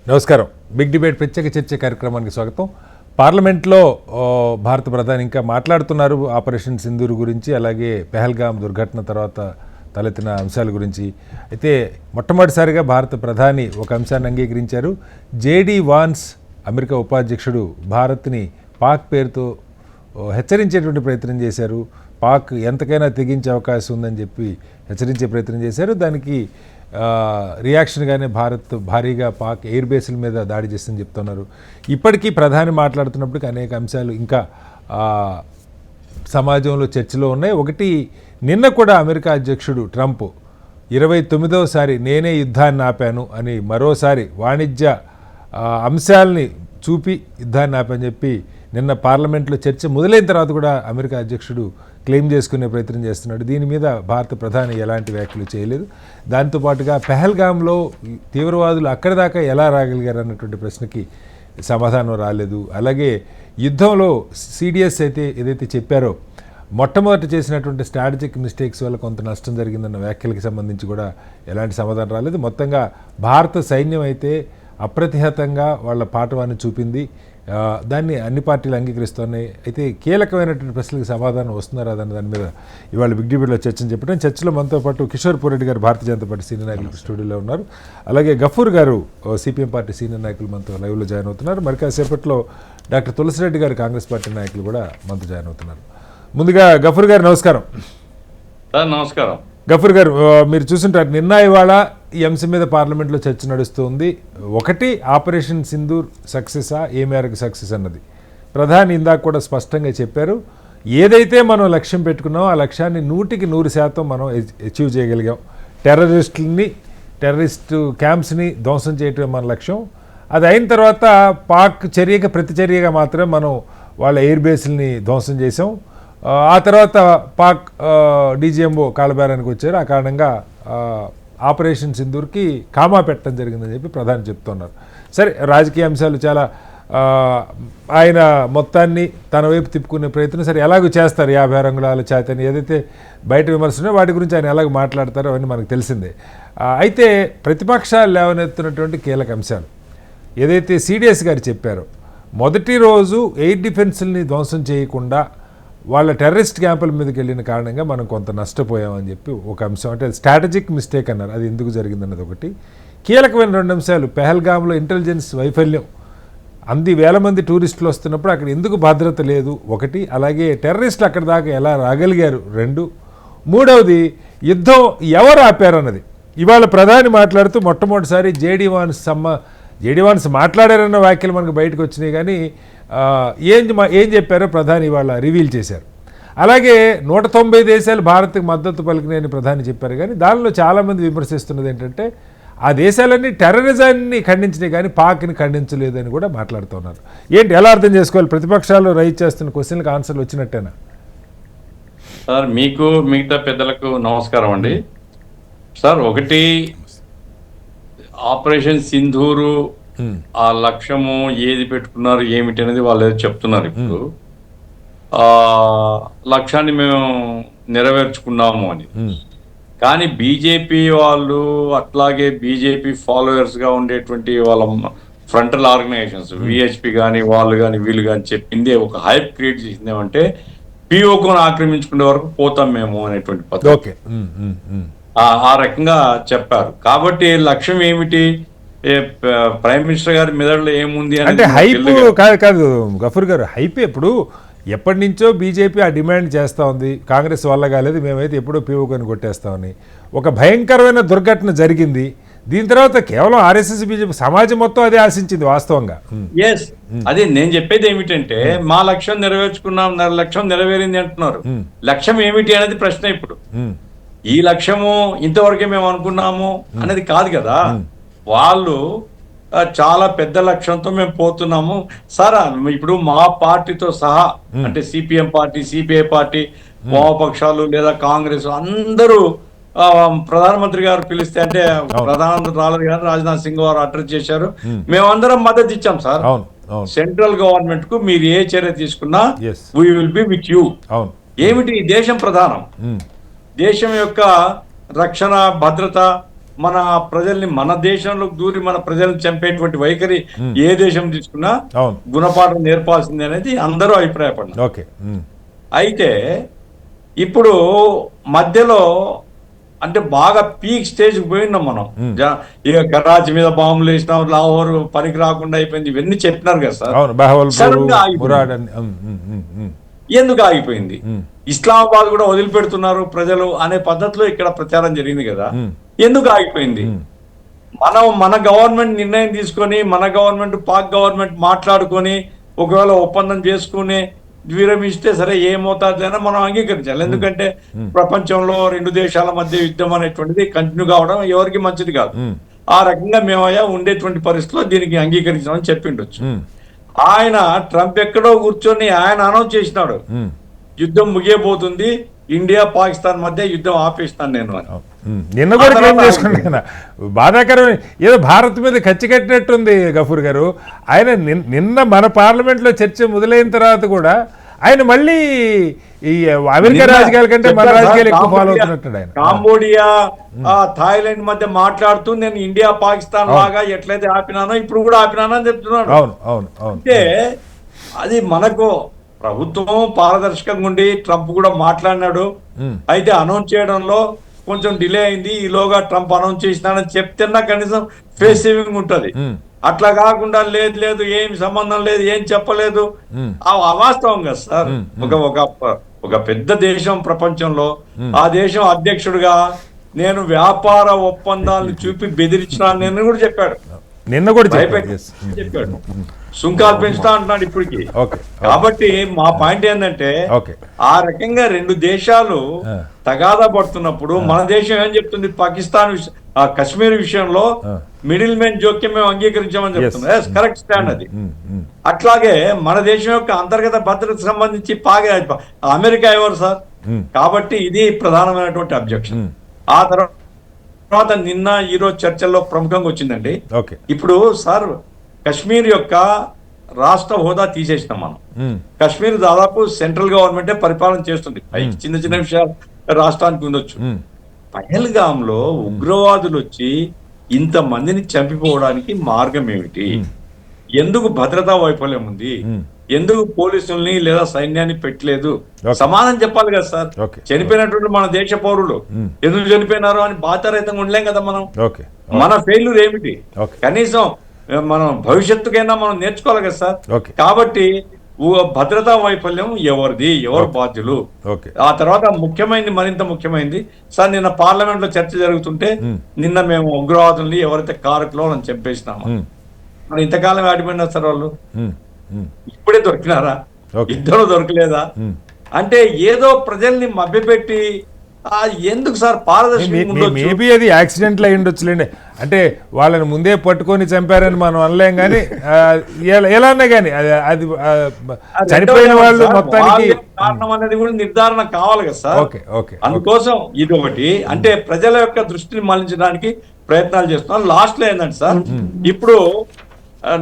నమస్కారం. Big debate ప్రత్యేక చర్చ కార్యక్రమానికి స్వాగతం. పార్లమెంట్లో భారత ప్రధాని ఇంకా మాట్లాడుతున్నారు ఆపరేషన్ సింధూర్ గురించి, అలాగే పెహల్గాం దుర్ఘటన తర్వాత తలెత్తిన అంశాల గురించి. అయితే మొట్టమొదటిసారిగా భారత ప్రధాని ఒక అంశాన్ని అంగీకరించారు. జేడీ వాన్స్ అమెరికా ఉపాధ్యక్షుడు భారత్ని పాక్ పేరుతో హెచ్చరించేటువంటి ప్రయత్నం చేశారు. పాక్ ఎంతకైనా తెగించే అవకాశం ఉందని చెప్పి హెచ్చరించే ప్రయత్నం చేశారు. దానికి రియాక్షన్గానే భారత్ భారీగా పాక్ ఎయిర్ బేస్ల మీద దాడి చేస్తుందని చెప్తున్నారు. ఇప్పటికీ ప్రధాని మాట్లాడుతున్నప్పటికీ అనేక అంశాలు ఇంకా సమాజంలో చర్చలో ఉన్నాయి. ఒకటి, నిన్న కూడా అమెరికా అధ్యక్షుడు ట్రంప్ 29వసారి నేనే యుద్ధాన్ని ఆపాను అని మరోసారి వాణిజ్య అంశాలని చూపి యుద్ధాన్ని ఆపని చెప్పి నిన్న పార్లమెంట్లో చర్చ మొదలైన తర్వాత కూడా అమెరికా అధ్యక్షుడు క్లెయిమ్ చేసుకునే ప్రయత్నం చేస్తున్నాడు. దీని మీద భారత ప్రధాని ఎలాంటి వ్యాఖ్యలు చేయలేదు. దాంతోపాటుగా పెహల్గాంలో తీవ్రవాదులు అక్కడి దాకా ఎలా రాగలిగారు అన్నటువంటి ప్రశ్నకి సమాధానం రాలేదు. అలాగే యుద్ధంలో సిడిఎస్ అయితే ఏదైతే చెప్పారో మొట్టమొదటి చేసినటువంటి స్ట్రాటజిక్ మిస్టేక్స్ వల్ల కొంత నష్టం జరిగిందన్న వ్యాఖ్యలకు సంబంధించి కూడా ఎలాంటి సమాధానం రాలేదు. మొత్తంగా భారత సైన్యం అయితే అప్రతిహతంగా వాళ్ళ పాఠవాన్ని చూపింది. దాన్ని అన్ని పార్టీలు అంగీకరిస్తున్నాయి. అయితే కీలకమైనటువంటి ప్రశ్నలకు సమాధానం వస్తున్నారా అన్న దాని మీద ఇవాళ బిగ్ డిబేట్లో చర్చను చెప్పడం. చర్చలో మనతో పాటు కిషోర్ పూరెడ్డి గారు భారతీయ జనతా పార్టీ సీనియర్ నాయకులు స్టూడియోలో ఉన్నారు. అలాగే గఫూర్ గారు సిపిఎం పార్టీ సీనియర్ నాయకులు మనతో లైవ్లో జాయిన్ అవుతున్నారు. మరి కాసేపట్లో డాక్టర్ తులసిరెడ్డి గారు కాంగ్రెస్ పార్టీ నాయకులు కూడా మనతో జాయిన్ అవుతున్నారు. ముందుగా గఫూర్ గారు నమస్కారం. నమస్కారం. గఫూర్ గారు, మీరు చూస్తుంటారు నిన్న ఇవాళ ఈ అంశం మీద పార్లమెంట్లో చర్చ నడుస్తుంది. ఒకటి, ఆపరేషన్ సింధూర్ సక్సెసా, ఏ మేరకు సక్సెస్ అన్నది ప్రధాని ఇందాక కూడా స్పష్టంగా చెప్పారు. ఏదైతే మనం లక్ష్యం పెట్టుకున్నామో ఆ లక్ష్యాన్ని 100% మనం అచీవ్ చేయగలిగాం. టెర్రరిస్టు క్యాంప్స్ని ధ్వంసం చేయటం మన లక్ష్యం. అది అయిన తర్వాత పాక్ చర్యకి ప్రతిచర్యగా మాత్రమే మనం వాళ్ళ ఎయిర్ బేస్ని ధ్వంసం చేసాం. ఆ తర్వాత పాక్ డీజీఎంఓ కాళ్ళబేరానికి వచ్చారు. ఆ కారణంగా ఆపరేషన్ సింధూర్కి కామా పెట్టడం జరిగిందని చెప్పి ప్రధాని చెప్తున్నారు. సరే, రాజకీయ అంశాలు చాలా ఆయన మొత్తాన్ని తన వైపు తిప్పుకునే ప్రయత్నం సరే ఎలాగో చేస్తారు. 50 రంగుళాల ఛాతీని ఏదైతే బయట విమర్శనో వాటి గురించి ఆయన ఎలాగో మాట్లాడతారో అవన్నీ మనకు తెలిసిందే. అయితే ప్రతిపక్షాలు లేవనెత్తున్నటువంటి కీలక అంశాలు ఏదైతే సిడిఎస్ గారు చెప్పారో, మొదటి రోజు ఎయిర్ డిఫెన్స్ని ధ్వంసం చేయకుండా వాళ్ళ టెర్రరిస్ట్ క్యాంపుల మీదకి వెళ్ళిన కారణంగా మనం కొంత నష్టపోయామని చెప్పి ఒక అంశం, అంటే స్ట్రాటజిక్ మిస్టేక్ అన్నారు. అది ఎందుకు జరిగిందన్నది ఒకటి. కీలకమైన 2 అంశాలు, పెహల్గాంలో ఇంటెలిజెన్స్ వైఫల్యం, అంది వేల మంది టూరిస్టులు వస్తున్నప్పుడు అక్కడ ఎందుకు భద్రత లేదు ఒకటి, అలాగే టెర్రరిస్టులు అక్కడ దాకా ఎలా రాగలిగారు 2, మూడవది యుద్ధం ఎవరు ఆపారు అన్నది. ఇవాళ ప్రధాని మాట్లాడుతూ మొట్టమొదటిసారి జేడీ వాన్స్ మాట్లాడారన్న వ్యాఖ్యలు మనకు బయటకు వచ్చినాయి. కానీ ఏం చెప్పారో ప్రధాని ఇవాళ రివీల్ చేశారు. అలాగే 190 దేశాలు భారత్కి మద్దతు పలికినాయని ప్రధాని చెప్పారు. కానీ దానిలో చాలామంది విమర్శిస్తున్నది ఏంటంటే ఆ దేశాలన్నీ టెర్రరిజాన్ని ఖండించినాయి కానీ పాక్ని ఖండించలేదని కూడా మాట్లాడుతున్నారు. ఏంటి, ఎలా అర్థం చేసుకోవాలి? ప్రతిపక్షాలు రైజ్ చేస్తున్న క్వశ్చన్లకు ఆన్సర్లు వచ్చినట్టేనా? సార్, మీకు మిగతా పెద్దలకు నమస్కారం అండి. సార్, ఒకటి, ఆపరేషన్ సింధూరు ఆ లక్ష్యము ఏది పెట్టుకున్నారు ఏమిటి అనేది వాళ్ళు ఏదో చెప్తున్నారు. ఇప్పుడు లక్ష్యాన్ని మేము నెరవేర్చుకున్నాము అని. కానీ బీజేపీ వాళ్ళు, అట్లాగే బీజేపీ ఫాలోయర్స్ గా ఉండేటువంటి వాళ్ళ ఫ్రంటల్ ఆర్గనైజేషన్స్ విహెచ్పి కానీ వాళ్ళు కానీ వీళ్ళు కానీ చెప్పింది ఒక హైప్ క్రియేట్ చేసింది ఏమంటే పిఓకు ఆక్రమించుకునే వరకు పోతాం మేము అనేటువంటి పద్ధతి ఆ రకంగా చెప్పారు. కాబట్టి లక్ష్యం ఏమిటి, ప్రైమ్ మినిస్టర్ గారి మెదడులో ఏముంది అంటే హైప్ కాదు గఫూర్ గారు. హైప్ ఇప్పుడు ఎప్పటి నుంచో బీజేపీ ఆ డిమాండ్ చేస్తూ ఉంది. కాంగ్రెస్ వల్ల కాలేదు, మేమైతే ఎప్పుడో పీఓకొని కొట్టేస్తామని. ఒక భయంకరమైన దుర్ఘటన జరిగింది. దీని తర్వాత కేవలం ఆర్ఎస్ఎస్ బీజేపీ సమాజం మొత్తం అదే ఆశించింది వాస్తవంగా. అదే నేను చెప్పేది ఏమిటంటే మా లక్ష్యం నెరవేర్చుకున్నాం, లక్ష్యం నెరవేరింది అంటున్నారు. లక్ష్యం ఏమిటి అనేది ప్రశ్న. ఇప్పుడు ఈ లక్ష్యము ఇంతవరకే మేము అనుకున్నాము అనేది కాదు కదా. వాళ్ళు చాలా పెద్ద లక్ష్యంతో మేము పోతున్నాము సార్. ఇప్పుడు మా పార్టీతో సహా, అంటే సిపిఎం పార్టీ, సిపిఐ పార్టీ, వామపక్షాలు లేదా కాంగ్రెస్ అందరూ ప్రధానమంత్రి గారు పిలిస్తే, అంటే ప్రధానమంత్రి రాలేదు కానీ రాజ్నాథ్ సింగ్ గారు అడ్రస్ చేశారు, మేమందరం మద్దతు ఇచ్చాం సార్. సెంట్రల్ గవర్నమెంట్ కు మీరు ఏ చర్య తీసుకున్నా we will be with you. ఏమిటి, దేశం ప్రధానం, దేశం యొక్క రక్షణ భద్రత మన ప్రజల్ని మన దేశంలోకి దూరి మన ప్రజల్ని చంపేటువంటి వైఖరి ఏ దేశం తీసుకున్నా అవును. గుణపాఠం నేర్పాల్సింది అనేది అందరూ అభిప్రాయపడ్డారు. ఓకే. అయితే ఇప్పుడు మధ్యలో అంటే బాగా పీక్ స్టేజ్ పోయినాం మనం. ఇక కరాచీ మీద బాంబులు వేసినాం, లాహోర్ పనికి రాకుండా అయిపోయింది, ఇవన్నీ చెప్పినారు కదా సార్. అవును, బహవల్పూర్, సడన్ గా మురాడ్ ఆగిపోయింది. అని. ఎందుకు ఆగిపోయింది? ఇస్లామాబాద్ కూడా వదిలిపెడుతున్నారు ప్రజలు అనే పద్ధతిలో ఇక్కడ ప్రచారం జరిగింది కదా, ఎందుకు ఆగిపోయింది? మనం మన గవర్నమెంట్ నిర్ణయం తీసుకొని, మన గవర్నమెంట్ పాక్ గవర్నమెంట్ మాట్లాడుకొని ఒకవేళ ఒప్పందం చేసుకుని విరమిస్తే సరే ఏ మోతాదులైనా మనం అంగీకరించాలి. ఎందుకంటే ప్రపంచంలో రెండు దేశాల మధ్య యుద్ధం అనేటువంటిది కంటిన్యూ కావడం ఎవరికి మంచిది కాదు. ఆ రకంగా మేమయ్యా ఉండేటువంటి పరిస్థితిలో దీనికి అంగీకరించామని చెప్పిండొచ్చు. ఆయన ట్రంప్ ఎక్కడో కూర్చొని ఆయన అనౌన్స్ చేసినాడు, యుద్ధం ముగియబోతుంది, ఇండియా పాకిస్తాన్ మధ్య యుద్ధం ఆపేస్తాను నేను అని. నిన్న కూడా క్లెయిమ్ చేసుకుంటున్నా. బాధాకరమైన ఏదో భారత్ మీద ఖర్చు కట్టినట్టుంది గఫూర్ గారు. ఆయన నిన్న మన పార్లమెంట్లో చర్చ మొదలైన తర్వాత కూడా ఆయన మళ్ళీ ఈ అమెరికా రాజకీయాల కంటే మన రాజకీయాలు ఎక్కువ ఫాలో అవుతున్నట్టు. ఆయన కాంబోడియా, థాయిలాండ్ మధ్య మాట్లాడుతూ నేను ఇండియా పాకిస్తాన్ లాగా ఎట్లయితే ఆపినానో ఇప్పుడు కూడా ఆపినానో అని చెప్తున్నాను. అవును అవును అవును. అంటే అది మనకు ప్రభుత్వం పారదర్శకంగా ఉండి ట్రంప్ కూడా మాట్లాడినాడు. అయితే అనౌన్స్ చేయడంలో కొంచెం డిలే అయింది, ఈలోగా ట్రంప్ అనౌన్స్ చేసినాడని చెప్తేనా కనీసం ఫేస్ సేవింగ్ ఉంటది. అట్లా కాకుండా లేదు లేదు ఏం సంబంధం లేదు ఏం చెప్పలేదు, అవాస్తవం కదా సార్. ఒక పెద్ద దేశం ప్రపంచంలో, ఆ దేశం అధ్యక్షుడిగా నేను వ్యాపార ఒప్పందాలను చూపి బెదిరించినాను నేను కూడా చెప్పాడు, నిన్న కూడా చెప్పాడు. సుంకాలు పెంచుతా అంటున్నాడు ఇప్పటికి. కాబట్టి మా పాయింట్ ఏంటంటే ఆ రకంగా రెండు దేశాలు తగాదా పడుతున్నప్పుడు మన దేశం ఏం చెప్తుంది, పాకిస్తాన్ కశ్మీర్ విషయంలో మిడిల్ మెన్ జోక్యం మేము అంగీకరించామని చెప్తుంది. కరెక్ట్ స్టాండ్ అది. అట్లాగే మన దేశం యొక్క అంతర్గత భద్రతకు సంబంధించి అమెరికా ఎవరు సార్? కాబట్టి ఇది ప్రధానమైనటువంటి అబ్జెక్షన్. ఆ తర్వాత నిన్న ఈరోజు చర్చల్లో ప్రముఖంగా వచ్చిందండి. ఇప్పుడు సార్ కశ్మీర్ యొక్క రాష్ట్ర హోదా తీసేసినాం మనం. కశ్మీర్ దాదాపు సెంట్రల్ గవర్నమెంటే పరిపాలన చేస్తుంది. చిన్న చిన్న విషయాలు రాష్ట్రానికి ఉండొచ్చు. పహల్గామ్ లో ఉగ్రవాదులు వచ్చి ఇంత మందిని చంపిపోవడానికి మార్గం ఏమిటి? ఎందుకు భద్రతా వైఫల్యం ఉంది? ఎందుకు పోలీసుల్ని లేదా సైన్యాన్ని పెట్టలేదు? సమాధానం చెప్పాలి కదా సార్. చనిపోయినటువంటి మన దేశ పౌరులు ఎందుకు చనిపోయినారు అని బాధ్యరహితంగా ఉండలేం కదా మనం. మన ఫెయిల్యూర్ ఏమిటి? కనీసం మనం భవిష్యత్తుకైనా మనం నేర్చుకోవాలి కదా సార్. కాబట్టి భద్రతా వైఫల్యం ఎవరిది, ఎవరు బాధ్యులు? ఆ తర్వాత ముఖ్యమైనది, మరింత ముఖ్యమైనది సార్, నిన్న పార్లమెంట్ లో చర్చ జరుగుతుంటే నిన్న మేము ఉగ్రవాదుల్ని ఎవరైతే కారకులో అని చెప్పేసినాము. మరి ఇంతకాలం ఆడిపోయినారు సార్ వాళ్ళు, ఇప్పుడే దొరికినారా? ఇద్దరు దొరకలేదా? అంటే ఏదో ప్రజల్ని మభ్యపెట్టి ఎందుకు సార్ మేబీ అది యాక్సిడెంట్లు అయి ఉండొచ్చులేండి. అంటే వాళ్ళని ముందే పట్టుకొని చంపారని మనం అనలేం, కానీ ఎలానే కానీ అది చనిపోయిన వాళ్ళు మొత్తానికి కారణం అనేది కూడా నిర్ధారణ కావాలి కదా సార్. అందుకోసం ఇది ఒకటి, అంటే ప్రజల యొక్క దృష్టిని మళ్లించడానికి ప్రయత్నాలు చేస్తున్నాం. లాస్ట్ లో ఏంటంటే సార్, ఇప్పుడు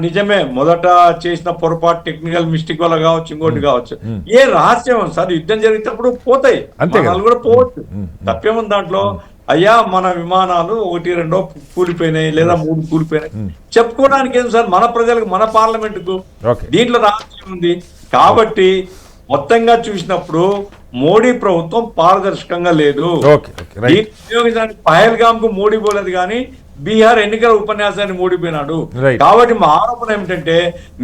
నిజమే మొదట చేసిన పొరపాటు టెక్నికల్ మిస్టేక్ వల్ల కావచ్చు, ఇంకోటి కావచ్చు. ఏ రహస్యం సార్, యుద్ధం జరిగేటప్పుడు పోతాయి, వాళ్ళు కూడా పోవచ్చు, తప్పేముంది దాంట్లో. అయ్యా మన విమానాలు 1-2 కూలిపోయినాయి లేదా 3 కూలిపోయినాయి చెప్పుకోవడానికి ఏం సార్, మన ప్రజలకు, మన పార్లమెంటుకు దీంట్లో రహస్యం ఉంది. కాబట్టి మొత్తంగా చూసినప్పుడు మోడీ ప్రభుత్వం పారదర్శకంగా లేదు. వినియోగించడానికి పహల్గామ్ కు మోడీ పోలేదు, కానీ బీహార్ ఎన్నికల ఉపన్యాసాన్ని మోడిపోయినాడు. కాబట్టి మా ఆరోపణ ఏమిటంటే,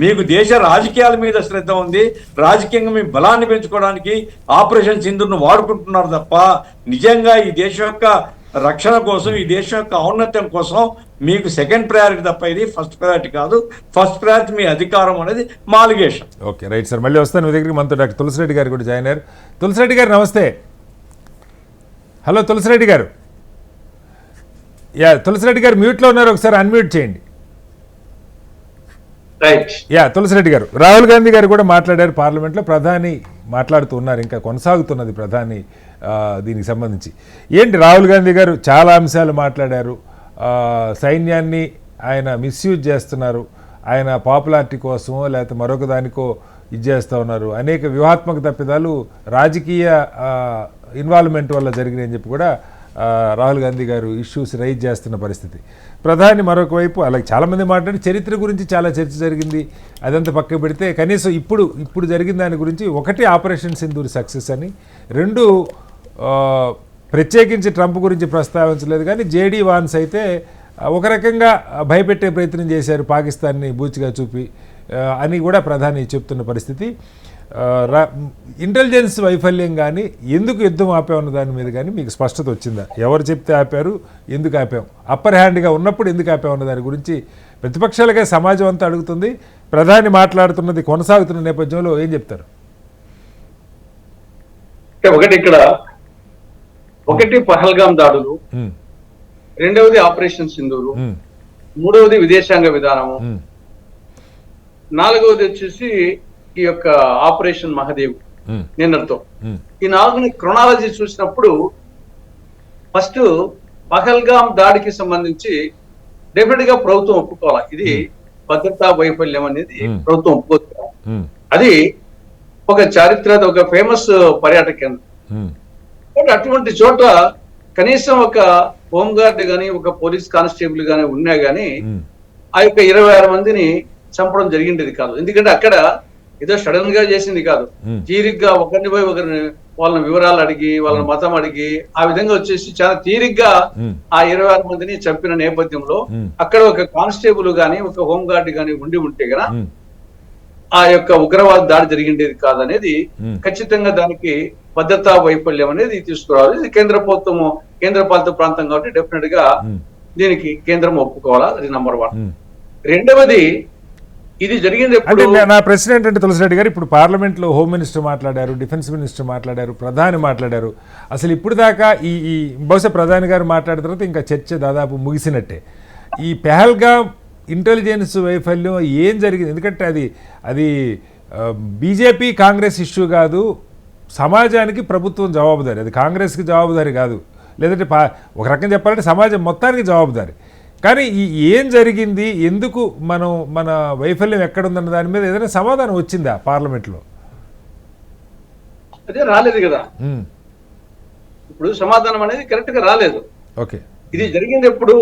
మీకు దేశ రాజకీయాల మీద శ్రద్ధ ఉంది, రాజకీయంగా మీ బలాన్ని పెంచుకోవడానికి ఆపరేషన్ సింధూర్ను వాడుకుంటున్నారు తప్ప నిజంగా ఈ దేశం యొక్క రక్షణ కోసం, ఈ దేశం యొక్క ఔన్నత్యం కోసం మీకు సెకండ్ ప్రయారిటీ తప్ప ఇది ఫస్ట్ ప్రయారిటీ కాదు. ఫస్ట్ ప్రయారిటీ మీ అధికారం అనేది మా అలిగేషన్. Okay, right sir. మళ్ళీ వస్తాను మీ దగ్గరికి. మనతో డాక్టర్ తులసిరెడ్డి గారు కూడా జాయిన్ అయ్యారు. తులసిరెడ్డి గారు నమస్తే. హలో తులసిరెడ్డి గారు. తులసిరెడ్డి గారు మ్యూట్లో ఉన్నారు, ఒకసారి అన్మ్యూట్ చేయండి. తులసిరెడ్డి గారు, రాహుల్ గాంధీ గారు కూడా మాట్లాడారు పార్లమెంట్లో, ప్రధాని మాట్లాడుతూ ఉన్నారు, ఇంకా కొనసాగుతున్నది ప్రధాని దీనికి సంబంధించి. ఏంటి రాహుల్ గాంధీ గారు చాలా అంశాలు మాట్లాడారు. సైన్యాన్ని ఆయన మిస్యూజ్ చేస్తున్నారు, ఆయన పాపులారిటీ కోసమో లేకపోతే మరొక దానికో ఇది చేస్తూ ఉన్నారు, అనేక వ్యూహాత్మక తప్పిదాలు రాజకీయ ఇన్వాల్వ్మెంట్ వల్ల జరిగినాయని చెప్పి కూడా రాహుల్ గాంధీ గారు ఇష్యూస్ రైజ్ చేస్తున్న పరిస్థితి. ప్రధాని మరొక వైపు అలాగే చాలామంది మాట్లాడి చరిత్ర గురించి చాలా చర్చ జరిగింది, అదంతా పక్క పెడితే కనీసం ఇప్పుడు జరిగిన దాని గురించి ఒకటి ఆపరేషన్ సింధూర్ సక్సెస్ అని, రెండు ప్రత్యేకించి ట్రంప్ గురించి ప్రస్తావించలేదు కానీ జేడీ వాన్స్ అయితే ఒక రకంగా భయపెట్టే ప్రయత్నం చేశారు పాకిస్తాన్ని బూచిగా చూపి అని కూడా ప్రధాని చెప్తున్న పరిస్థితి. ఇంటెలిజెన్స్ వైఫల్యం కానీ ఎందుకు యుద్ధం ఆపామన్న దాని మీద కానీ మీకు స్పష్టత వచ్చిందా? ఎవరు చెప్తే ఆపారు, ఎందుకు ఆపాం, అప్పర్ హ్యాండ్గా ఉన్నప్పుడు ఎందుకు ఆపామన్న దాని గురించి ప్రతిపక్షాలుగా సమాజం అంతా అడుగుతుంది. ప్రధాని మాట్లాడుతున్నది కొనసాగుతున్న నేపథ్యంలో ఏం చెప్తారు? ఒకటి పహల్గాం దాడులు, రెండవది ఆపరేషన్ సింధూరు, మూడవది విదేశాంగ విధానము, నాలుగవది వచ్చేసి ఈ యొక్క ఆపరేషన్ మహదేవ్ నిన్నటితో. ఈ నాలుగుని క్రొనాలజీ చూసినప్పుడు ఫస్ట్ పహల్గాం దాడికి సంబంధించి డెఫినెట్ గా ప్రభుత్వం ఒప్పుకోవాలి. ఇది భద్రతా వైఫల్యం అనేది ప్రభుత్వం ఒప్పుకోవాలి. అది ఒక చారిత్రక, ఒక ఫేమస్ పర్యాటక కేంద్రం. అటువంటి చోట కనీసం ఒక హోంగార్డ్ గాని, ఒక పోలీస్ కానిస్టేబుల్ గాని ఉన్నా గానీ ఆ యొక్క 26 మందిని చంపడం జరిగిండేది కాదు. ఎందుకంటే అక్కడ ఏదో సడన్ గా చేసింది కాదు, తీరిగ్గా ఒకరిని పోయి ఒకరిని వాళ్ళని వివరాలు అడిగి, వాళ్ళని మతం అడిగి, ఆ విధంగా వచ్చేసి చాలా తీరిగ్గా ఆ 26 మందిని చంపిన నేపథ్యంలో అక్కడ ఒక కానిస్టేబుల్ గాని, ఒక హోంగార్డ్ గాని ఉండి ఉంటే గన ఆ యొక్క ఉగ్రవాద దాడి జరిగిండేది కాదనేది ఖచ్చితంగా దానికి భద్రతా వైఫల్యం అనేది తీసుకురావాలి. ఇది కేంద్ర ప్రభుత్వము, కేంద్ర పాలిత ప్రాంతం కాబట్టి డెఫినెట్ గా దీనికి కేంద్రం ఒప్పుకోవాలా. అది నంబర్ 1. రెండవది, ఇది జరిగింది అంటే నా ప్రశ్న ఏంటంటే తులసిరెడ్డి గారు, ఇప్పుడు పార్లమెంట్లో హోమ్ మినిస్టర్ మాట్లాడారు, డిఫెన్స్ మినిస్టర్ మాట్లాడారు, ప్రధాని మాట్లాడారు. అసలు ఇప్పుడు దాకా ఈ బహుశా ప్రధాని గారు మాట్లాడిన తర్వాత ఇంకా చర్చ దాదాపు ముగిసినట్టే. ఈ పెహల్గాం ఇంటెలిజెన్స్ వైఫల్యం ఏం జరిగింది? ఎందుకంటే అది బీజేపీ కాంగ్రెస్ ఇష్యూ కాదు, సమాజానికి ప్రభుత్వం జవాబుదారి, అది కాంగ్రెస్కి జవాబుదారి కాదు, లేదంటే ఒక రకంగా చెప్పాలంటే సమాజం మొత్తానికి జవాబుదారి. కానీ ఏం జరిగింది, ఎందుకు మన వైఫల్యం ఎక్కడుందన్న దాని మీద ఏదైనా సమాధానం వచ్చిందా పార్లమెంట్లో? అదే రాలేదు కదా, ఇప్పుడు సమాధానం అనేది కరెక్ట్ గా రాలేదు. ఓకే, ఇది జరిగింది ఎప్పుడు?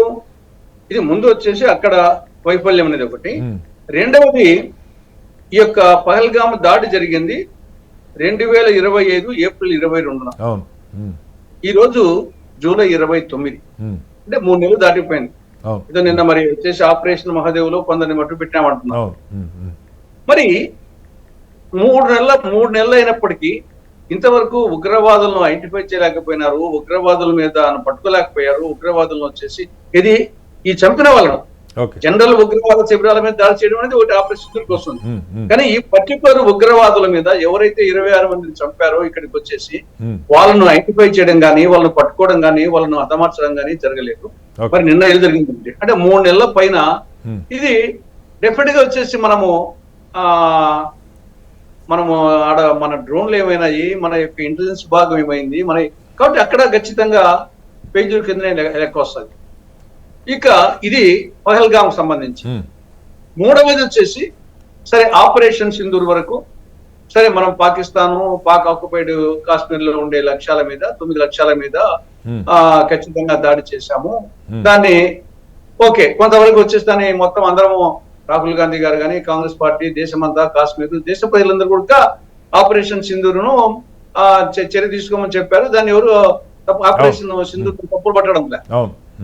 ఇది ముందు వచ్చేసి అక్కడ వైఫల్యం అనేది ఒకటి. రెండవది, ఈ యొక్క పహల్గాం దాడి జరిగింది 2025 ఏప్రిల్ 22న. ఈ రోజు జూలై 29, అంటే 3 నెలలు దాటిపోయింది. ఇదో నిన్న మరి వచ్చేసి ఆపరేషన్ మహాదేవ్ లో కొందరిని మట్టు పెట్టామంటున్నాం. మరి 3 నెలలు అయినప్పటికీ ఇంతవరకు ఉగ్రవాదులను ఐడెంటిఫై చేయలేకపోయినారు, ఉగ్రవాదుల మీద పట్టుకోలేకపోయారు. ఉగ్రవాదులను వచ్చేసి ఇది ఈ చంపిన వాళ్ళను జనరల్ ఉగ్రవాద శిబిరాల మీద దాడి చేయడం అనేది ఒకటి ఆపరేషన్ వస్తుంది. కానీ ఈ పర్టికులర్ ఉగ్రవాదుల మీద ఎవరైతే 26 మందిని చంపారో ఇక్కడికి వచ్చేసి వాళ్ళను ఐడెంటిఫై చేయడం కానీ, వాళ్ళను పట్టుకోవడం కానీ, వాళ్ళను హతమార్చడం కానీ జరగలేదు. మరి నిన్న ఏం జరిగిందంటే, అంటే 3 నెలల పైన ఇది డెఫినెట్ గా వచ్చేసి మనము ఆడ మన డ్రోన్లు ఏమైనాయి, మన యొక్క ఇంటెలిజెన్స్ భాగం ఏమైంది కాబట్టి అక్కడ ఖచ్చితంగా పేజీల కిందనే లెక్క వస్తుంది. ఇక ఇది పహల్గాం సంబంధించి. మూడవది వచ్చేసి సరే ఆపరేషన్ సింధూర్ వరకు సరే మనం పాక్ ఆక్యుపైడ్ కాశ్మీర్ లో ఉండే లక్ష్యాల మీద 9 లక్ష్యాల మీద ఖచ్చితంగా దాడి చేశాము. దాన్ని ఓకే కొంతవరకు వచ్చేసి దాన్ని మొత్తం అందరము రాహుల్ గాంధీ గారు కానీ, కాంగ్రెస్ పార్టీ, దేశమంతా, కాశ్మీర్ దేశ ప్రజలందరూ కూడా ఆపరేషన్ సింధూర్ను చర్య తీసుకోమని చెప్పారు. దాన్ని ఎవరు ఆపరేషన్ సింధూర్ తప్పులు పట్టడం లే.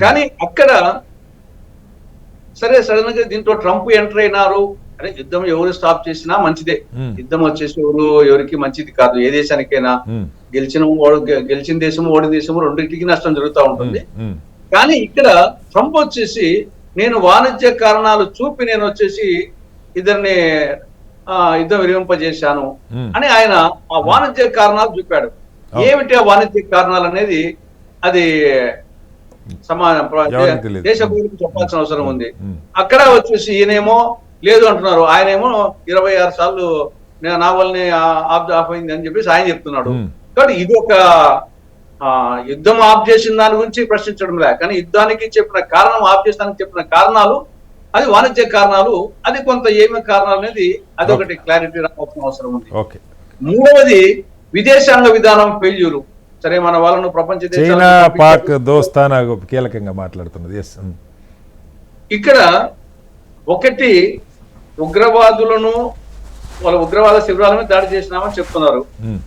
కానీ అక్కడ సరే సడన్ గా దీంట్లో ట్రంప్ ఎంటర్ అయినారు. అరే యుద్ధం ఎవరు స్టాప్ చేసినా మంచిదే, యుద్ధం వచ్చేసి ఎవరికి మంచిది కాదు. ఏ దేశానికైనా గెలిచిన దేశం, ఓడిన దేశము రెండింటికి నష్టం జరుగుతూ ఉంటుంది. కానీ ఇక్కడ ట్రంప్ వచ్చేసి నేను వాణిజ్య కారణాలు చూపి నేను వచ్చేసి ఇద్దరిని యుద్ధం విరమింపజేశాను అని ఆయన ఆ వాణిజ్య కారణాలు చూపాడు. ఏమిటి ఆ వాణిజ్య కారణాలు అనేది అది దేశ ప్రజలకు చెప్పాల్సిన అవసరం ఉంది. అక్కడ వచ్చేసి ఈయనేమో లేదు అంటున్నారు, ఆయనేమో 26 సార్లు నా వల్లనే ఆఫ్ అయింది అని చెప్పేసి ఆయన చెప్తున్నాడు. కాబట్టి ఇది ఒక యుద్ధం ఆఫ్ చేసిన దాని గురించి ప్రశ్నించడం లే, కానీ యుద్ధానికి చెప్పిన కారణం, ఆఫ్ చేసడానికి చెప్పిన కారణాలు అది వాణిజ్య కారణాలు. అది కొంత ఏమి కారణాలు అనేది అదొకటి క్లారిటీ రావాల్సిన అవసరం ఉంది. మూడవది విదేశాంగ విధానం ఫెయిల్యూరు. సరే మన వాళ్ళను ప్రపంచ చైనా దేశాలకు పాక్ పంపించారు. దోస్తానా కీలకంగా మాట్లాడుతున్నది. ఎస్. ఇక్కడ ఒకటి ఉగ్రవాదులను వాళ్ళ ఉగ్రవాద శిబిరాల మీద దాడి చేసినామని చెప్తున్నారు.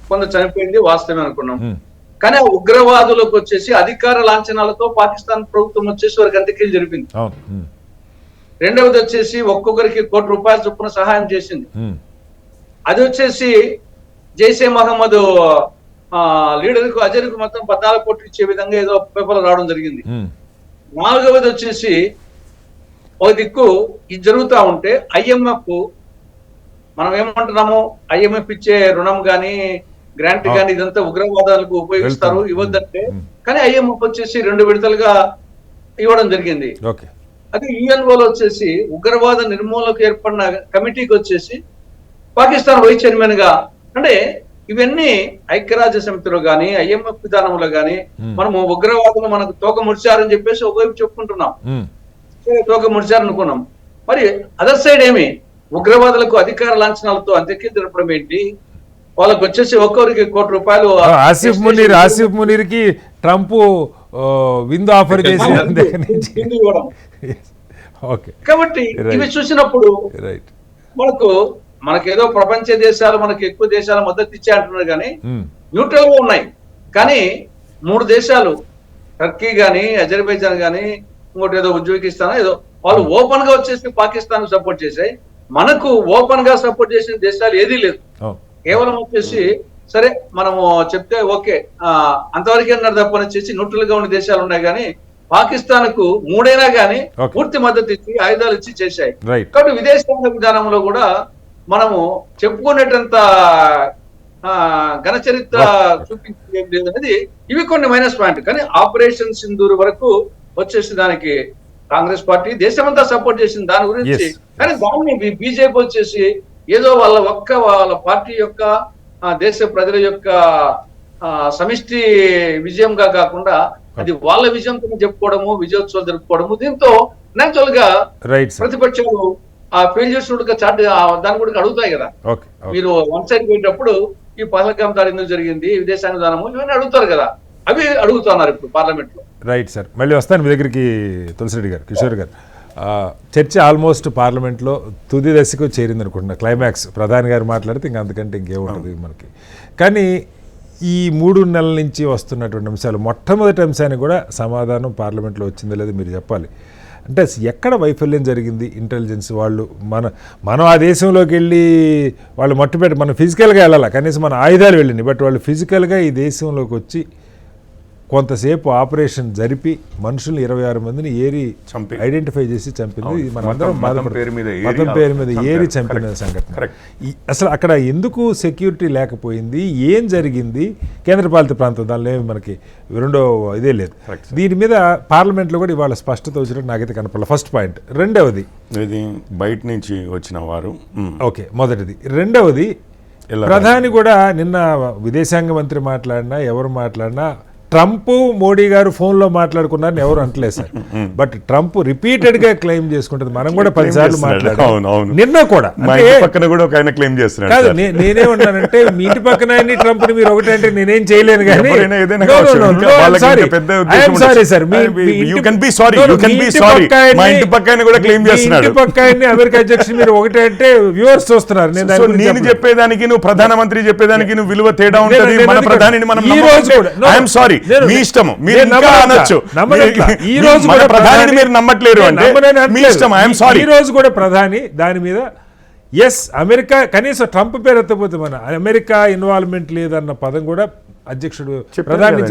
కొంత చనిపోయింది వాస్తవమే అనుకున్నాం. కానీ ఆ ఉగ్రవాదులకు వచ్చేసి అధికార లాంఛనాలతో పాకిస్తాన్ ప్రభుత్వం వచ్చేసి వారికి అంత్యక్రియలు జరిపింది. అవును. రెండవది వచ్చేసి ఒక్కొక్కరికి ₹1,00,00,000 చొప్పున సహాయం చేసింది. అది వచ్చేసి జైషే మహమ్మద్ లీడర్కు అజర్కు మొత్తం 14 కోట్లు ఇచ్చే విధంగా ఏదో పేపర్లు రావడం జరిగింది. నాలుగవది వచ్చేసి ఒక దిక్కు ఇది జరుగుతా ఉంటే IMF మనం ఏమంటున్నాము, IMF ఇచ్చే రుణం గాని గ్రాంట్ గాని ఇదంతా ఉగ్రవాదాలకు ఉపయోగిస్తారు ఇవ్వద్దంటే, కానీ IMF వచ్చేసి 2 విడతలుగా ఇవ్వడం జరిగింది. అదే UNOలో వచ్చేసి ఉగ్రవాద నిర్మూలనకు ఏర్పడిన కమిటీకి వచ్చేసి పాకిస్తాన్ వైస్ చైర్మన్ గా, అంటే ఇవన్నీ ఐక్యరాజ్య సమితిలో గాని IMF విధానంలో గాని మనము ఉగ్రవాదులు మనకు తోక ముడిచారని చెప్పేసి ఒకవైపు చెప్పుకుంటున్నాం, తోక ముడిచారు అనుకున్నాం. మరి అదర్ సైడ్ ఏమి ఉగ్రవాదులకు అధికార లాంఛనాలతో అంత్యక్రియలు జరపడం ఏంటి? వాళ్ళకి వచ్చేసి ఒక్కొక్కరికి ₹1,00,00,000 ఆసిఫ్ మునీర్ కి ట్రంప్ విందు ఆఫర్ చేసి కాబట్టి ఇవి చూసినప్పుడు మనకేదో ప్రపంచ దేశాలు మనకు ఎక్కువ దేశాల మద్దతు ఇచ్చే అంటున్నారు కానీ న్యూట్రల్ గా ఉన్నాయి. కానీ 3 దేశాలు టర్కీ గాని అజర్బైజాన్ గాని ఇంకోటి ఏదో ఉజ్బెకిస్తాన్ ఏదో వాళ్ళు ఓపెన్ గా వచ్చేసి పాకిస్తాన్ సపోర్ట్ చేశాయి. మనకు ఓపెన్ గా సపోర్ట్ చేసిన దేశాలు ఏదీ లేదు. కేవలం వచ్చేసి సరే మనము చెప్తే ఓకే అంతవరకే అన్నారు తప్ప వచ్చేసి న్యూట్రల్ గా ఉన్న దేశాలు ఉన్నాయి. కానీ పాకిస్తాన్ కు 3 గానీ పూర్తి మద్దతు ఇచ్చి ఆయుధాలు ఇచ్చి చేశాయి. కాబట్టి విదేశాంగ విధానంలో కూడా మనము చెప్పుకునేటంత ఘన చరిత్ర చూపించేది లేదనేది ఇవి కొన్ని మైనస్ పాయింట్. కానీ ఆపరేషన్ సింధూర్ వరకు వచ్చేసి దానికి కాంగ్రెస్ పార్టీ దేశమంతా సపోర్ట్ చేసింది దాని గురించి. కానీ దాన్ని బీజేపీ వచ్చేసి ఏదో వాళ్ళ పార్టీ యొక్క దేశ ప్రజల యొక్క సమిష్టి విజయంగా కాకుండా అది వాళ్ళ విజయంతో చెప్పుకోవడము, విజయోత్సవాలు జరుపుకోవడము, దీంతో నేచురల్ గా ప్రతిపక్షాలు ఆ ఫెయిల్యూర్స్ దాని కూడా అడుగుతాయి కదా. మీరు వన్ సైడ్ పోయేటప్పుడు ఈ పహల్గామ్ దాడి ఎందుకు జరిగింది, విదేశాంగ విధానము ఇవన్నీ అడుగుతారు కదా, అవి అడుగుతున్నారు ఇప్పుడు పార్లమెంట్ లో. రైట్ సార్, మళ్ళీ వస్తాను మీ దగ్గరికి తులసిరెడ్డి గారు. కిషోర్ గారు, చర్చ ఆల్మోస్ట్ పార్లమెంట్లో తుది దశకు చేరింది అనుకుంటున్నా. క్లైమాక్స్ ప్రధాని గారు మాట్లాడితే ఇంకా అంతకంటే ఇంకేముంటుంది మనకి. కానీ ఈ 3 నెలల నుంచి వస్తున్నటువంటి అంశాలు, మొట్టమొదటి అంశానికి కూడా సమాధానం పార్లమెంట్లో వచ్చిందో లేదో మీరు చెప్పాలి. అంటే ఎక్కడ వైఫల్యం జరిగింది? ఇంటెలిజెన్స్ వాళ్ళు మనం ఆ దేశంలోకి వెళ్ళి వాళ్ళు మట్టుపెట్టి మనం ఫిజికల్గా వెళ్ళాలి, కనీసం మన ఆయుధాలు వెళ్ళింది. బట్ వాళ్ళు ఫిజికల్గా ఈ దేశంలోకి వచ్చి కొంతసేపు ఆపరేషన్ జరిపి మనుషులు 26 మందిని ఏరి ఐడెంటిఫై చేసి చంపింది. మనందరం మతం పేరు మీద ఏరి చంపిన సంఘటన. అసలు అక్కడ ఎందుకు సెక్యూరిటీ లేకపోయింది, ఏం జరిగింది? కేంద్రపాలిత ప్రాంతం, దానిలో మనకి రెండో ఇదే లేదు. దీని మీద పార్లమెంట్లో కూడా ఇవాళ స్పష్టత వచ్చినట్టు నాకైతే కనపడలేదు. First point. రెండవది, బయట నుంచి వచ్చిన వారు. ఓకే, మొదటిది. రెండవది, ప్రధాని కూడా నిన్న విదేశాంగ మంత్రి మాట్లాడినా ఎవరు మాట్లాడినా ట్రంప్ మోడీ గారు ఫోన్లో మాట్లాడుకున్నారని ఎవరు అంటలేదు సార్. బట్ ట్రంప్ రిపీటెడ్ గా క్లెయిమ్ చేసుకుంటుంది. మనం కూడా 10 సార్లు మాట్లాడాం. నిన్న కూడా కాదు, నేనేమన్నానంటే మీ ఇంటి పక్కన ట్రంప్ ని మీరు ఒకటి అంటే నేనేం చేయలేను కానీ అమెరికా అధ్యక్షుడు మీరు ఒకటి అంటే వ్యూవర్స్ చూస్తున్నారు. నేను చెప్పేదానికి నువ్వు ప్రధానమంత్రి చెప్పేదానికి నువ్వు విలువ తేడా ఉంటుంది. మన ప్రధానిని మనం సారీ మీ ఇష్టము, మీరు ఇంకా అనొచ్చు. ఈ రోజు కూడా ప్రధాని మీరు నమ్మట్లేరు అంటే మీ ఇష్టం. I'm sorry. ఈ రోజు కూడా ప్రధాని దాని మీద ఎస్ అమెరికా, కనీసం ట్రంప్ పేరు ఎత్తపోతే మన అమెరికా ఇన్వాల్వ్మెంట్ లేదన్న పదం కూడా అధ్యక్షుడు ప్రధాని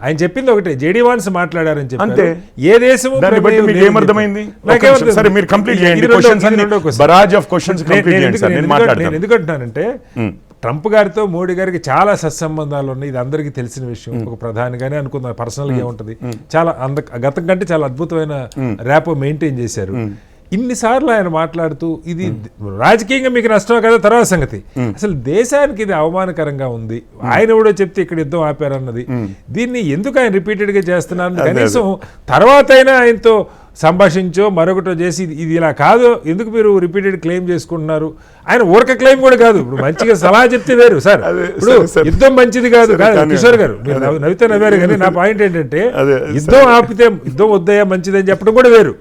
ఆయన చెప్పింది ఒకటే, జేడీ వాన్స్ మాట్లాడారని చెప్పి. ఏ దేశము ఏమర్థమైంది? సరే మీరు కంప్లీట్ చేయండి. నేను ఎందుకంటున్నానంటే ట్రంప్ గారితో మోడీ గారికి చాలా సత్సంబంధాలు ఉన్నాయి, ఇది అందరికీ తెలిసిన విషయం. ఒక ప్రధానిగానే అనుకుందాం, పర్సనల్గా ఏముంటుంది, చాలా గతం కంటే చాలా అద్భుతమైన ర్యాపో మెయింటైన్ చేశారు. ఇన్నిసార్లు ఆయన మాట్లాడుతూ ఇది రాజకీయంగా మీకు నష్టం కదా తర్వాత సంగతి, అసలు దేశానికి ఇది అవమానకరంగా ఉంది, ఆయన కూడా చెప్తే ఇక్కడ యుద్ధం ఆపారన్నది, దీన్ని ఎందుకు ఆయన రిపీటెడ్ గా చేస్తున్నారు? కనీసం తర్వాత అయినా ఆయనతో సంభాషించో మరొకటో చేసి ఇది ఇలా కాదు, ఎందుకు మీరు రిపీటెడ్ క్లెయిమ్ చేసుకుంటున్నారు, ఆయన ఊరక క్లెయిమ్ కూడా కాదు, ఇప్పుడు మంచిగా సలహా చెప్తే వేరు సార్. ఇప్పుడు యుద్ధం మంచిది కాదు కిషోర్ గారు, మీరు నవ్వితే నవ్వారు, కానీ నా పాయింట్ ఏంటంటే యుద్ధం ఆపితే యుద్ధం వద్దయా మంచిదని చెప్పడం కూడా వేరు.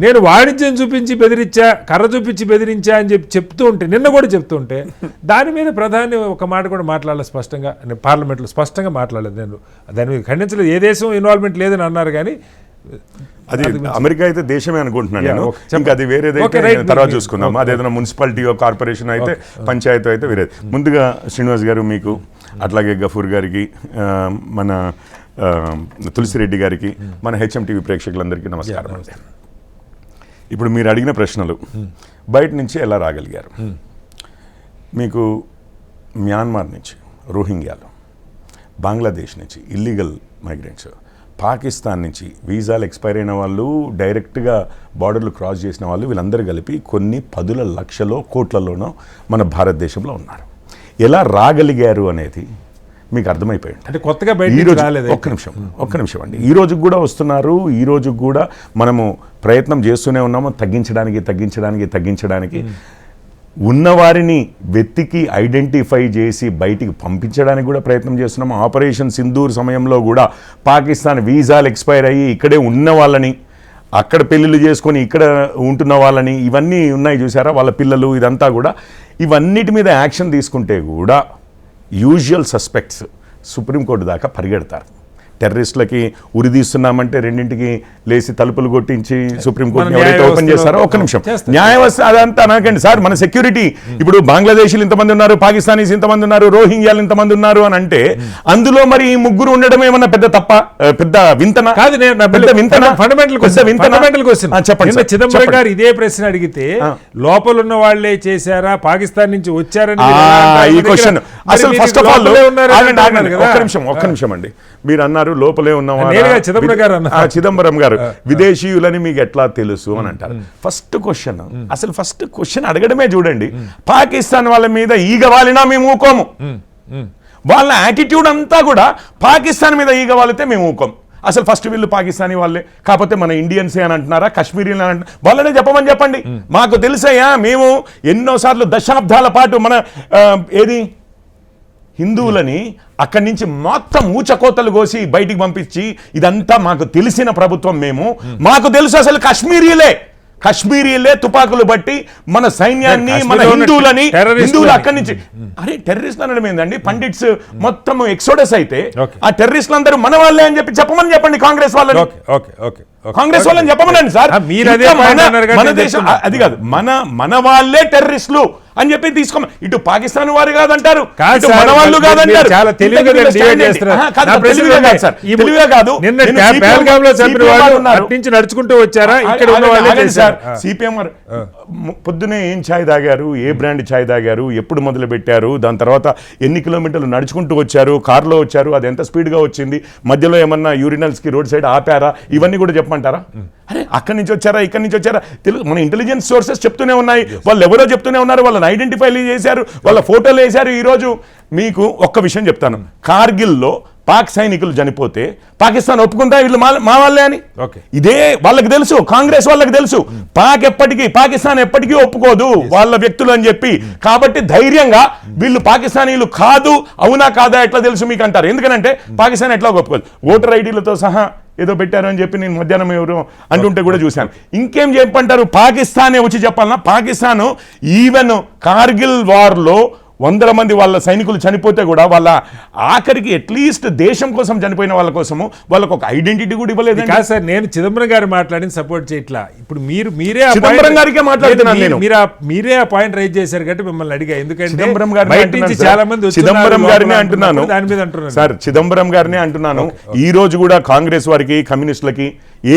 నేను వాణిజ్యం చూపించి బెదిరించా, కర్ర చూపించి బెదిరించా అని చెప్తూ ఉంటే, నిన్న కూడా చెప్తూ ఉంటే, దాని మీద ప్రధాని ఒక మాట కూడా మాట్లాడలేదు స్పష్టంగా, నేను పార్లమెంట్లో స్పష్టంగా మాట్లాడలేదు. నేను దాని మీద ఖండించలేదు, ఏ దేశం ఇన్వాల్వ్మెంట్ లేదని అన్నారు, కానీ అది అమెరికా అయితే దేశమే అనుకుంటున్నాను నేను. ఇంకా అది వేరేదైతే తర్వాత చూసుకుందాం. అదేదైనా మున్సిపాలిటీ కార్పొరేషన్ అయితే, పంచాయతీ అయితే వేరే. ముందుగా శ్రీనివాస్ గారు మీకు, అట్లాగే గఫూర్ గారికి, మన తులసిరెడ్డి గారికి, మన హెచ్ఎంటీవీ ప్రేక్షకులందరికీ నమస్కారం అండి. ఇప్పుడు మీరు అడిగిన ప్రశ్నలు, బయట నుంచి ఎలా రాగలిగారు? మీకు మ్యాన్మార్ నుంచి రోహింగ్యాలు, బంగ్లాదేశ్ నుంచి ఇల్లీగల్ మైగ్రెంట్స్, పాకిస్తాన్ నుంచి వీసాలు ఎక్స్పైర్ అయిన వాళ్ళు, డైరెక్ట్గా బార్డర్లు క్రాస్ చేసిన వాళ్ళు, వీళ్ళందరూ కలిపి కొన్ని 10 లక్షల కోట్లలోనో మన భారతదేశంలో ఉన్నారు. ఎలా రాగలిగారు అనేది మీకు అర్థమైపోయింది. అంటే కొత్తగా ఒక్క నిమిషం అండి. ఈ రోజుకి కూడా వస్తున్నారు, ఈ రోజుకి కూడా మనము ప్రయత్నం చేస్తూనే ఉన్నాము తగ్గించడానికి. ఉన్నవారిని వెతికి ఐడెంటిఫై చేసి బయటికి పంపించడానికి కూడా ప్రయత్నం చేస్తున్నాము. ఆపరేషన్ సింధూర్ సమయంలో కూడా పాకిస్తాన్ వీసాలు ఎక్స్పైర్ అయ్యి ఇక్కడే ఉన్న వాళ్ళని, అక్కడ పెళ్ళిళ్ళు చేసుకొని ఇక్కడ ఉంటున్న వాళ్ళని, ఇవన్నీ ఉన్నాయి చూసారా, వాళ్ళ పిల్లలు, ఇదంతా కూడా, ఇవన్నిటి మీద యాక్షన్ తీసుకుంటే కూడా యూజువల్ సస్పెక్ట్స్ సుప్రీంకోర్టు దాకా పరిగెడతారు. టెర్రరిస్టులకి ఉరిదీస్తున్నామంటే రెండింటికి లేచి తలుపులు కొట్టించి సుప్రీంకోర్టుని ఎవరైతే ఓపెన్ చేస్తారో, ఒక్క నిమిషం, న్యాయ వ్యవస్థ అదంతా అనకండి సార్. మన సెక్యూరిటీ, ఇప్పుడు బంగ్లాదేశీలు ఇంతమంది ఉన్నారు, పాకిస్తానీస్ ఇంతమంది ఉన్నారు, రోహింగ్యాలు ఇంతమంది ఉన్నారు అని అంటే, అందులో మరి ఈ ముగ్గురు ఉండడం ఏమన్నా పెద్ద తప్ప, పెద్ద వింతన కాదు? చెప్పండి. చిదంబరం గారు ఇదే ప్రశ్న అడిగితే, లోపల ఉన్న వాళ్లే చేశారా, పాకిస్తాన్ నుంచి వచ్చారని ఈ క్వశ్చన్ అసలు ఫస్ట్ ఆఫ్ ఆల్ ఒక్క నిమిషం అండి. మీరు అన్నారు లోపలే ఉన్నవారు, చిదంబరం గారు విదేశీయులని మీకు ఎట్లా తెలుసు అని అంటారు. ఫస్ట్ క్వశ్చన్ అడగడమే చూడండి. పాకిస్తాన్ వాళ్ళ మీద ఈగ వాలినా మేము ఊకోము. వాళ్ళ యాటిట్యూడ్ అంతా కూడా పాకిస్తాన్ మీద ఈగ వాలితే మేము ఊకోం. అసలు ఫస్ట్ వీళ్ళు పాకిస్తానీ వాళ్ళే, కాకపోతే మన ఇండియన్సే అని అంటున్నారా, కాశ్మీరీలు అని అంటున్నారు, వాళ్ళనే చెప్పండి. మాకు తెలుసయ్యా, మేము ఎన్నోసార్లు దశాబ్దాల పాటు మన హిందువులని అక్కడి నుంచి మొత్తం ఊచకోతలు కోసి బయటికి పంపించి, ఇదంతా మాకు తెలిసిన ప్రభుత్వం. మాకు తెలుసు అసలు కాశ్మీరీలే తుపాకులు బట్టి మన సైన్యాన్ని, మన హిందువులు అక్కడి నుంచి, అరే టెర్రరిస్టులు అనడం ఏందండి? పండిట్స్ మొత్తం ఎక్సోడస్ అయితే ఆ టెర్రరిస్టులు అందరూ మన వాళ్ళే అని చెప్పండి కాంగ్రెస్ వాళ్ళని. కాంగ్రెస్ వాళ్ళని చెప్పమనండి సార్. మన దేశం అది కాదు, మన వాళ్ళే టెర్రరిస్టులు అని చెప్పి తీసుకోమ. ఇటు పాకిస్తాన్ వారు కాదంటారు, మన వాళ్ళు కాదంటారు. నడుచుకుంటూ వచ్చారా? సిపిఎం పొద్దునే ఏం ఛాయ్ తాగారు, ఏ బ్రాండ్ ఛాయ్ తాగారు, ఎప్పుడు మొదలు పెట్టారు, దాని తర్వాత ఎన్ని కిలోమీటర్లు నడుచుకుంటూ వచ్చారు, కారులో వచ్చారు, అది ఎంత స్పీడ్గా వచ్చింది, మధ్యలో ఏమన్నా యూరినల్స్ కి రోడ్ సైడ్ ఆపారా, ఇవన్నీ కూడా చెప్పమంటారా? అరే అక్కడి నుంచి వచ్చారా, ఇక్కడి నుంచి వచ్చారా? మన ఇంటెలిజెన్స్ సోర్సెస్ చెప్తూనే ఉన్నాయి, వాళ్ళు ఎవరో చెప్తూనే ఉన్నారు, వాళ్ళని ఐడెంటిఫై చేశారు, వాళ్ళ ఫోటోలు వేశారు. ఈరోజు మీకు ఒక్క విషయం చెప్తాను, కార్గిల్లో పాక్ సైనికులు చనిపోతే పాకిస్తాన్ ఒప్పుకుంటా వీళ్ళు మా వాళ్ళే అని? ఇదే వాళ్ళకి తెలుసు, కాంగ్రెస్ వాళ్ళకి తెలుసు, పాకిస్తాన్ ఎప్పటికీ ఒప్పుకోదు వాళ్ళ వ్యక్తులు అని చెప్పి. కాబట్టి ధైర్యంగా వీళ్ళు పాకిస్తానీలు కాదు, అవునా కాదా ఎట్లా తెలుసు మీకు అంటారు. ఎందుకంటే పాకిస్తాన్ ఎట్లా ఒప్పుకోదు, ఓటర్ ఐడీలతో సహా ఏదో పెట్టారు అని చెప్పి నేను మధ్యాహ్నం ఎవరు అంటుంటే కూడా చూశాను. ఇంకేం చెప్పంటారు, పాకిస్తానే వచ్చి చెప్పాలన్నా? పాకిస్తాన్ ఈవెన్ కార్గిల్ వార్లో 100 మంది వాళ్ళ సైనికులు చనిపోతే కూడా వాళ్ళ ఆఖరికి అట్లీస్ట్ దేశం కోసం చనిపోయిన వాళ్ళ కోసము వాళ్ళకు ఒక ఐడెంటిటీ కూడా ఇవ్వలేదు. కాదు సార్, నేను చిదంబరం గారు మాట్లాడిన సపోర్ట్ చేయట్లా. ఇప్పుడు మీరే చిదంబరం గారికే మాట్లాడుతున్నాను నేను. మీరే ఆ పాయింట్ రైజ్ చేశారు కాబట్టి మిమ్మల్ని అడిగా. ఎందుకంటే చిదంబరం గారిని చాలా మంది చిదంబరం గారినే అంటున్నాను సార్, చిదంబరం గారినే అంటున్నాను. ఈ రోజు కూడా కాంగ్రెస్ వారికి, కమ్యూనిస్టులకి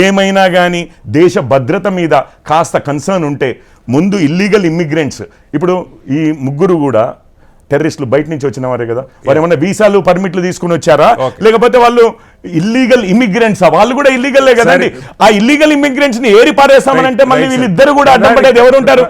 ఏమైనా కానీ దేశ భద్రత మీద కాస్త కన్సర్న్ ఉంటే ముందు ఇల్లీగల్ ఇమ్మిగ్రెంట్స్, ఇప్పుడు ఈ ముగ్గురు కూడా టెర్రరిస్టులు బయట నుంచి వచ్చిన వారే కదా, వారు ఏమన్నా వీసాలు పర్మిట్లు తీసుకుని వచ్చారా, లేకపోతే వాళ్ళు ఇల్లీగల్ ఇమిగ్రెంట్స్? వాళ్ళు కూడా ఇల్లీగల్లే కదండి. ఆ ఇల్లీగల్ ఇమిగ్రెంట్స్ ని ఏరి పారేస్తామని అంటే మళ్ళీ వీళ్ళిద్దరు కూడా అడ్డం పడేది ఎవరు ఉంటారు?